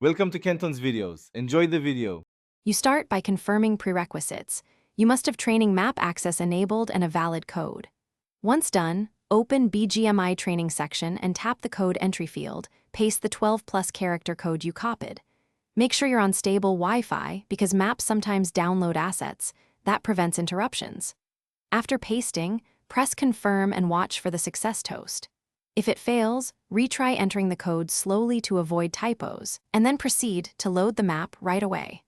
Welcome to Kenton's videos. Enjoy the video. You start by confirming prerequisites. You must have training map access enabled and a valid code. Once done, open Bgmi training section and tap the code entry field, paste the 12+ character code you copied. Make sure you're on stable Wi-Fi because maps sometimes download assets. That prevents interruptions. After pasting, press confirm and watch for the success toast. If it fails, retry entering the code slowly to avoid typos, and then proceed to load the map right away.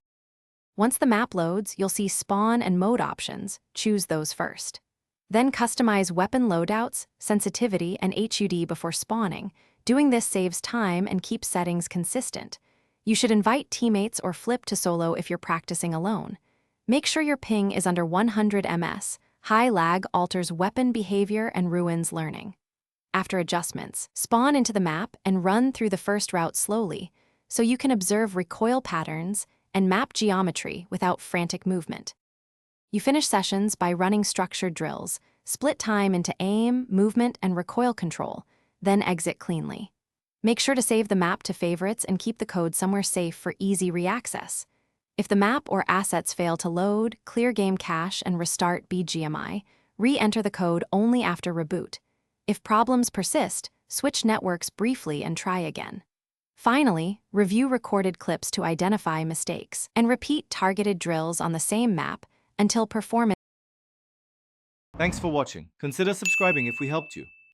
Once the map loads, you'll see spawn and mode options. Choose those first. Then customize weapon loadouts, sensitivity, and HUD before spawning. Doing this saves time and keeps settings consistent. You should invite teammates or flip to solo if you're practicing alone. Make sure your ping is under 100 ms. High lag alters weapon behavior and ruins learning. After adjustments, spawn into the map and run through the first route slowly, so you can observe recoil patterns and map geometry without frantic movement. You finish sessions by running structured drills, split time into aim, movement, and recoil control, then exit cleanly. Make sure to save the map to favorites and keep the code somewhere safe for easy reaccess. If the map or assets fail to load, clear game cache and restart Bgmi. Re-enter the code only after reboot. If problems persist, switch networks briefly and try again. Finally, review recorded clips to identify mistakes, and repeat targeted drills on the same map until performance. Thanks for watching. Consider subscribing if we helped you.